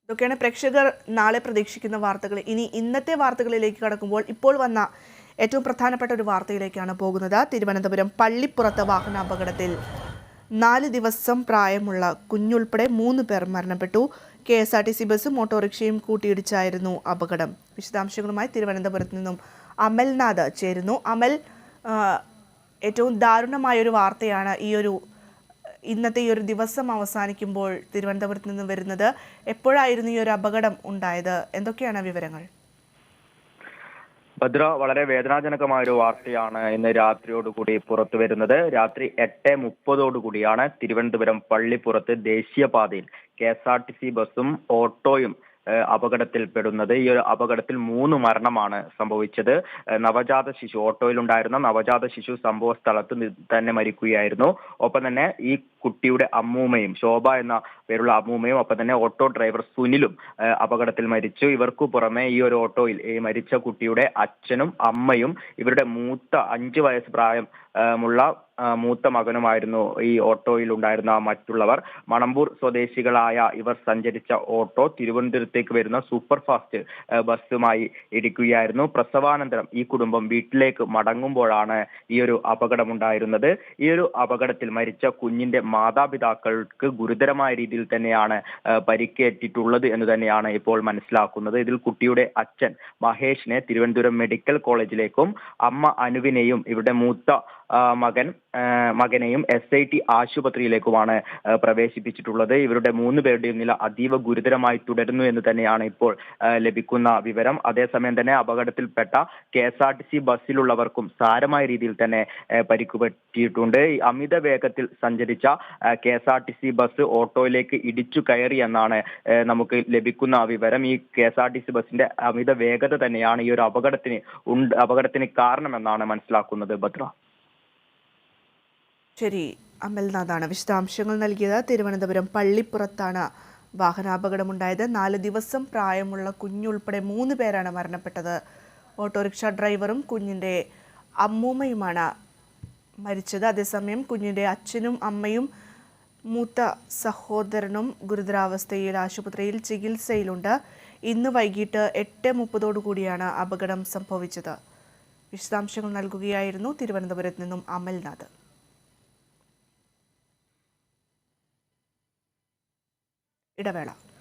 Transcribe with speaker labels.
Speaker 1: ഇതൊക്കെയാണ് പ്രേക്ഷകർ നാളെ പ്രതീക്ഷിക്കുന്ന വാർത്തകൾ. ഇനി ഇന്നത്തെ വാർത്തകളിലേക്ക് കടക്കുമ്പോൾ ഇപ്പോൾ വന്ന ഏറ്റവും പ്രധാനപ്പെട്ട ഒരു വാർത്തയിലേക്കാണ് പോകുന്നത്. തിരുവനന്തപുരം പള്ളിപ്പുറത്ത് വാഹനാപകടത്തിൽ 4 ദിവസം പ്രായമുള്ള കുഞ്ഞുൾപ്പെടെ 3 പേർ മരണപ്പെട്ടു. KSRTC ബസ്സും ഓട്ടോറിക്ഷയും കൂട്ടിയിടിച്ചായിരുന്നു അപകടം. വിശദാംശങ്ങളുമായി തിരുവനന്തപുരത്ത് നിന്നും അമൽനാഥ് ചേരുന്നു. അമൽ, ഏറ്റവും ദാരുണമായൊരു വാർത്തയാണ് ഇന്നത്തെ ഈ ഒരു ദിവസം അവസാനിക്കുമ്പോൾ തിരുവനന്തപുരത്ത് നിന്ന് വരുന്നത്. എപ്പോഴായിരുന്നു ഈ ഒരു അപകടം ഉണ്ടായത്? എന്തൊക്കെയാണ് വിവരങ്ങൾ?
Speaker 2: ഭദ്ര, വളരെ വേദനാജനകമായ ഒരു വാർത്തയാണ് ഇന്ന് രാത്രിയോടുകൂടി പുറത്തു വരുന്നത്. രാത്രി 8:30 തിരുവനന്തപുരം പള്ളിപ്പുറത്ത് ദേശീയപാതയിൽ KSRTC ബസ്സും ഓട്ടോയും അപകടത്തിൽപ്പെടുന്നത്. ഈ ഒരു അപകടത്തിൽ 3 മരണമാണ് സംഭവിച്ചത്. ഓട്ടോയിലുണ്ടായിരുന്ന നവജാത ശിശു സംഭവ സ്ഥലത്ത് തന്നെ മരിക്കുകയായിരുന്നു. ഒപ്പം തന്നെ ഈ കുട്ടിയുടെ അമ്മൂമ്മയും, ശോഭ എന്ന പേരുള്ള അമ്മൂമ്മയും, ഒപ്പം തന്നെ ഓട്ടോ ഡ്രൈവർ സുനിലും അപകടത്തിൽ മരിച്ചു. ഇവർക്കു പുറമെ ഈ ഒരു ഓട്ടോയിൽ ഈ മരിച്ച കുട്ടിയുടെ അച്ഛനും അമ്മയും ഇവരുടെ 5 വയസ്സ് പ്രായമുള്ള മൂത്ത മകനുമായിരുന്നു ഈ ഓട്ടോയിൽ ഉണ്ടായിരുന്ന മറ്റുള്ളവർ. മണമ്പൂർ സ്വദേശികളായ ഇവർ സഞ്ചരിച്ച ഓട്ടോ തിരുവനന്തപുരത്തേക്ക് വരുന്ന സൂപ്പർ ഫാസ്റ്റ് ബസ്സുമായി ഇടിക്കുകയായിരുന്നു. പ്രസവാനന്തരം ഈ കുടുംബം വീട്ടിലേക്ക് മടങ്ങുമ്പോഴാണ് ഈ ഒരു അപകടമുണ്ടായിരുന്നത്. ഈ ഒരു അപകടത്തിൽ മരിച്ച കുഞ്ഞിന്റെ മാതാപിതാക്കൾക്ക് ഗുരുതരമായ രീതിയിൽ തന്നെയാണ് പരിക്കേറ്റിട്ടുള്ളത് എന്ന് തന്നെയാണ് ഇപ്പോൾ മനസ്സിലാക്കുന്നത്. ഇതിൽ കുട്ടിയുടെ അച്ഛൻ മഹേഷിനെ തിരുവനന്തപുരം മെഡിക്കൽ കോളേജിലേക്കും അമ്മ അനുവിനെയും ഇവരുടെ മൂത്ത മകനെയും SIT ആശുപത്രിയിലേക്കുമാണ് പ്രവേശിപ്പിച്ചിട്ടുള്ളത്. ഇവരുടെ 3 പേരുടെയും നില അതീവ ഗുരുതരമായി തുടരുന്നു എന്ന് തന്നെയാണ് ഇപ്പോൾ ലഭിക്കുന്ന വിവരം. അതേസമയം തന്നെ അപകടത്തിൽപ്പെട്ട KSRTC ബസ്സിലുള്ളവർക്കും സാരമായ രീതിയിൽ തന്നെ പരിക്ക് പറ്റിയിട്ടുണ്ട്. അമിത വേഗത്തിൽ സഞ്ചരിച്ച KSRTC ബസ് ഓട്ടോയിലേക്ക് ഇടിച്ചു കയറി എന്നാണ് നമുക്ക് ലഭിക്കുന്ന വിവരം. ഈ KSRTC ബസിന്റെ അമിത വേഗത തന്നെയാണ് ഈ ഒരു അപകടത്തിന് കാരണമെന്നാണ് മനസ്സിലാക്കുന്നത്. ഭദ്ര.
Speaker 1: ശരി, അമൽനാഥാണ് വിശദാംശങ്ങൾ നൽകിയത്. തിരുവനന്തപുരം പള്ളിപ്പുറത്താണ് വാഹനാപകടമുണ്ടായത്. 4 ദിവസം പ്രായമുള്ള കുഞ്ഞുൾപ്പെടെ 3 പേരാണ് മരണപ്പെട്ടത്. ഓട്ടോറിക്ഷ ഡ്രൈവറും കുഞ്ഞിൻ്റെ അമ്മൂമ്മയുമാണ് മരിച്ചത്. അതേസമയം കുഞ്ഞിൻ്റെ അച്ഛനും അമ്മയും മൂത്ത സഹോദരനും ഗുരുതരാവസ്ഥയിൽ ആശുപത്രിയിൽ ചികിത്സയിലുണ്ട്. ഇന്ന് വൈകിട്ട് 8:30 അപകടം സംഭവിച്ചത്. വിശദാംശങ്ങൾ നൽകുകയായിരുന്നു തിരുവനന്തപുരത്ത് നിന്നും അമൽനാഥ്. ഇടവേള.